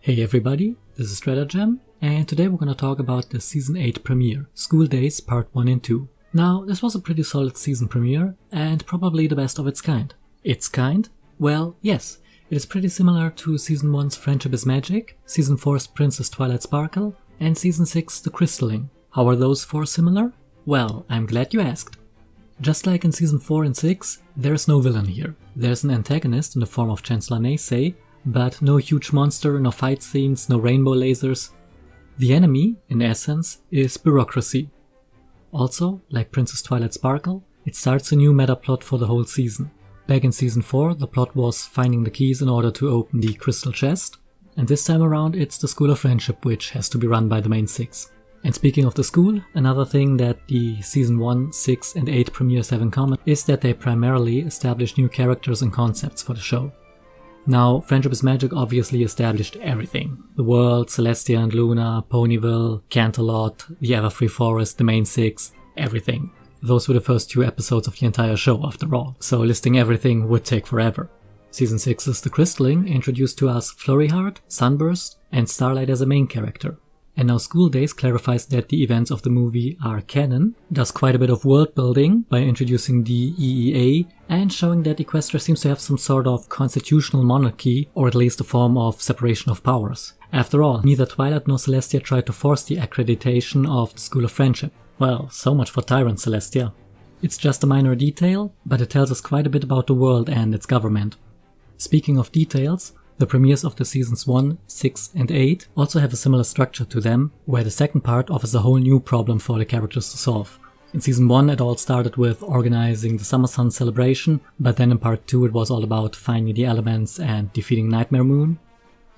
Hey everybody, this is Stratagem, and today we're gonna talk about the Season 8 premiere, School Daze Part 1 and 2. Now, this was a pretty solid season premiere, and probably the best of its kind. Its kind? Well, yes, it is pretty similar to Season 1's Friendship is Magic, Season 4's Princess Twilight Sparkle, and Season 6's The Crystalling. How are those four similar? Well, I'm glad you asked. Just like in Season 4 and 6, there's no villain here. There's an antagonist in the form of Chancellor Naysay, but no huge monster, no fight scenes, no rainbow lasers. The enemy, in essence, is bureaucracy. Also, like Princess Twilight Sparkle, it starts a new meta plot for the whole season. Back in Season 4, the plot was finding the keys in order to open the crystal chest, and this time around it's the School of Friendship, which has to be run by the main six. And speaking of the school, another thing that the Season 1, 6 and 8 premieres have in common is that they primarily establish new characters and concepts for the show. Now, Friendship is Magic obviously established everything. The world, Celestia and Luna, Ponyville, Canterlot, the Everfree Forest, the main six, everything. Those were the first two episodes of the entire show after all, so listing everything would take forever. Season 6's The Crystalling introduced to us Flurryheart, Sunburst, and Starlight as a main character. And now School Daze clarifies that the events of the movie are canon, does quite a bit of world building by introducing the EEA and showing that Equestria seems to have some sort of constitutional monarchy, or at least a form of separation of powers. After all, neither Twilight nor Celestia tried to force the accreditation of the School of Friendship. Well, so much for Tyrant Celestia. It's just a minor detail, but it tells us quite a bit about the world and its government. Speaking of details, the premieres of the Seasons 1, 6 and 8 also have a similar structure to them, where the second part offers a whole new problem for the characters to solve. In Season 1 it all started with organizing the Summer Sun celebration, but then in Part 2 it was all about finding the elements and defeating Nightmare Moon.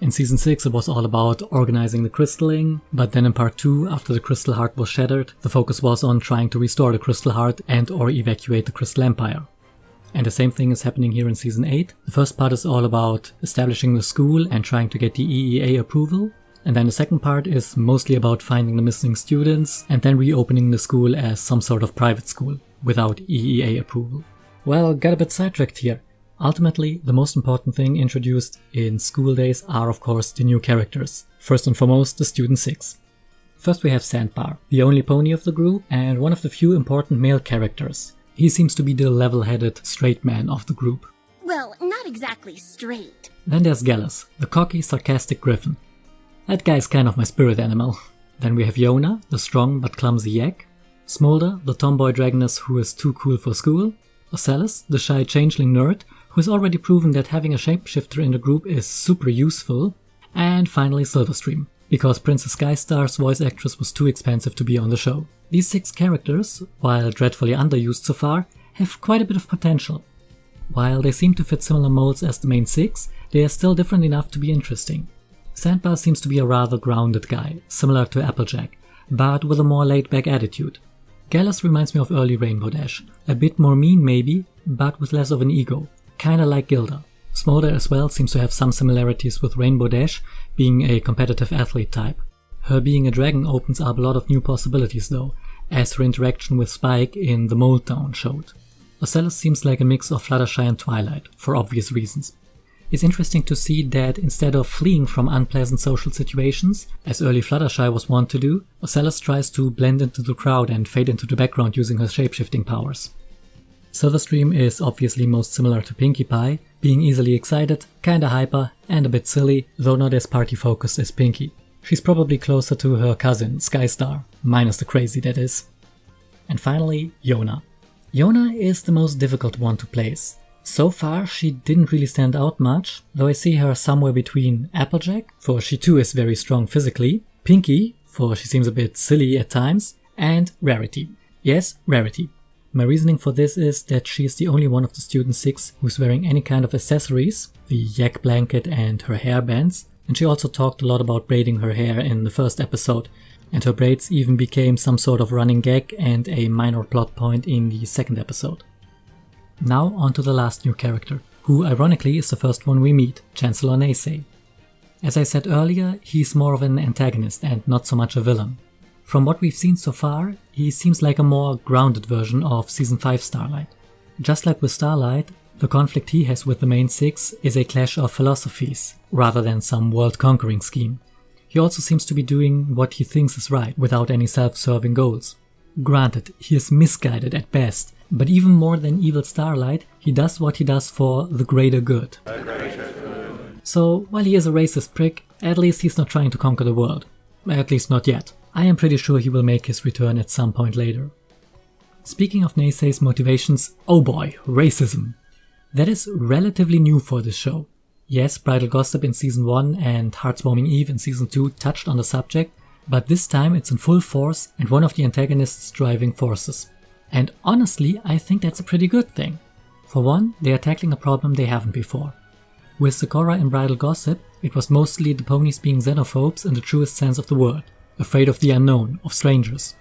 In Season 6 it was all about organizing the Crystalling, but then in Part 2, after the Crystal Heart was shattered, the focus was on trying to restore the Crystal Heart and or evacuate the Crystal Empire. And the same thing is happening here in Season 8. The first part is all about establishing the school and trying to get the EEA approval. And then the second part is mostly about finding the missing students and then reopening the school as some sort of private school without EEA approval. Well, got a bit sidetracked here. Ultimately, the most important thing introduced in School Daze are of course the new characters. First and foremost, the Student 6. First we have Sandbar, the only pony of the group and one of the few important male characters. He seems to be the level-headed, straight man of the group. Well, not exactly straight. Then there's Gallus, the cocky, sarcastic griffin. That guy's kind of my spirit animal. Then we have Yona, the strong but clumsy yak. Smolder, the tomboy dragoness who is too cool for school. Ocellus, the shy changeling nerd, who has already proven that having a shapeshifter in the group is super useful. And finally Silverstream, because Princess Skystar's voice actress was too expensive to be on the show. These 6 characters, while dreadfully underused so far, have quite a bit of potential. While they seem to fit similar molds as the main 6, they are still different enough to be interesting. Sandbar seems to be a rather grounded guy, similar to Applejack, but with a more laid-back attitude. Gallus reminds me of early Rainbow Dash, a bit more mean maybe, but with less of an ego, kinda like Gilda. Smolder as well seems to have some similarities with Rainbow Dash, being a competitive athlete type. Her being a dragon opens up a lot of new possibilities though, as her interaction with Spike in the Mold Town showed. Ocellus seems like a mix of Fluttershy and Twilight, for obvious reasons. It's interesting to see that instead of fleeing from unpleasant social situations, as early Fluttershy was wont to do, Ocellus tries to blend into the crowd and fade into the background using her shapeshifting powers. Silverstream is obviously most similar to Pinkie Pie, being easily excited, kinda hyper, and a bit silly, though not as party-focused as Pinkie. She's probably closer to her cousin, Skystar, minus the crazy that is. And finally, Yona. Yona is the most difficult one to place. So far, she didn't really stand out much, though I see her somewhere between Applejack, for she too is very strong physically, Pinkie, for she seems a bit silly at times, and Rarity. Yes, Rarity. My reasoning for this is that she is the only one of the Student 6 who's wearing any kind of accessories, the yak blanket and her hair bands, and she also talked a lot about braiding her hair in the first episode, and her braids even became some sort of running gag and a minor plot point in the second episode. Now on to the last new character, who ironically is the first one we meet, Chancellor Naysay. As I said earlier, he's more of an antagonist and not so much a villain. From what we've seen so far, he seems like a more grounded version of Season 5 Starlight. Just like with Starlight, The conflict he has with the main six is a clash of philosophies, rather than some world-conquering scheme. He also seems to be doing what he thinks is right, without any self-serving goals. Granted, he is misguided at best, but even more than evil Starlight, he does what he does for the greater good. So, while he is a racist prick, at least he's not trying to conquer the world. At least not yet. I am pretty sure he will make his return at some point later. Speaking of Naysay's motivations, oh boy, racism. That is relatively new for this show. Yes, Bridal Gossip in Season 1 and Heartswarming Eve in Season 2 touched on the subject, but this time it's in full force and one of the antagonist's driving forces. And honestly, I think that's a pretty good thing. For one, they are tackling a problem they haven't before. With Sakura in Bridal Gossip, it was mostly the ponies being xenophobes in the truest sense of the word, afraid of the unknown, of strangers.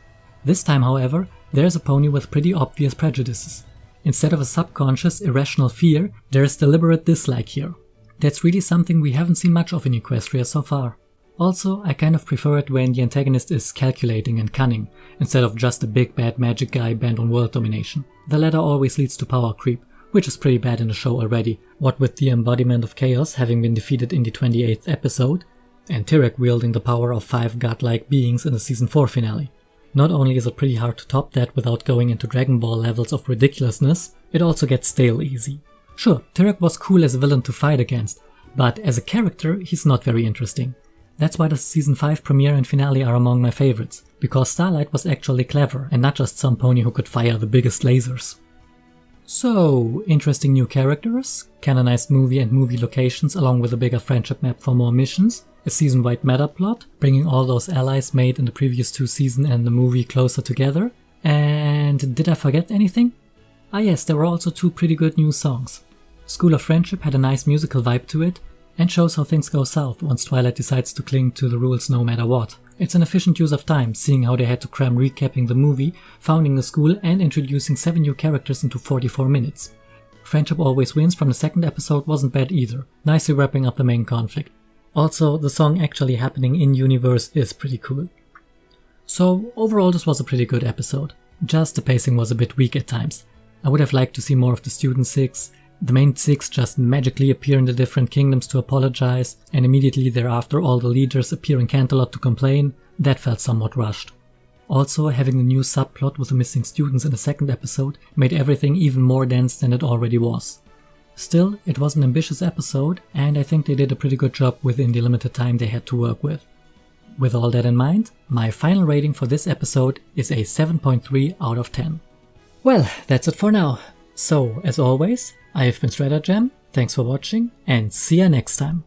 This time, however, there's a pony with pretty obvious prejudices. Instead of a subconscious, irrational fear, there is deliberate dislike here. That's really something we haven't seen much of in Equestria so far. Also, I kind of prefer it when the antagonist is calculating and cunning, instead of just a big bad magic guy bent on world domination. The latter always leads to power creep, which is pretty bad in the show already, what with the embodiment of chaos having been defeated in the 28th episode, and Tyrek wielding the power of 5 godlike beings in the Season 4 finale. Not only is it pretty hard to top that without going into Dragon Ball levels of ridiculousness, it also gets stale easy. Sure, Tyrek was cool as a villain to fight against, but as a character he's not very interesting. That's why the Season 5 premiere and finale are among my favorites, because Starlight was actually clever and not just some pony who could fire the biggest lasers. So, interesting new characters, canonized movie and movie locations along with a bigger friendship map for more missions, a season-wide meta plot, bringing all those allies made in the previous 2 seasons and the movie closer together. And did I forget anything? Ah yes, there were also 2 pretty good new songs. School of Friendship had a nice musical vibe to it, and shows how things go south once Twilight decides to cling to the rules no matter what. It's an efficient use of time, seeing how they had to cram recapping the movie, founding the school and introducing 7 new characters into 44 minutes. Friendship Always Wins from the 2nd episode wasn't bad either, nicely wrapping up the main conflict. Also, the song actually happening in-universe is pretty cool. So, overall this was a pretty good episode. Just the pacing was a bit weak at times. I would have liked to see more of the Student 6. The main 6 just magically appear in the different kingdoms to apologize, and immediately thereafter all the leaders appear in Canterlot to complain. That felt somewhat rushed. Also, having the new subplot with the missing students in the 2nd episode made everything even more dense than it already was. Still, it was an ambitious episode, and I think they did a pretty good job within the limited time they had to work with. With all that in mind, my final rating for this episode is a 7.3 out of 10. Well, that's it for now. So, as always, I have been StrataGem, thanks for watching, and see ya next time.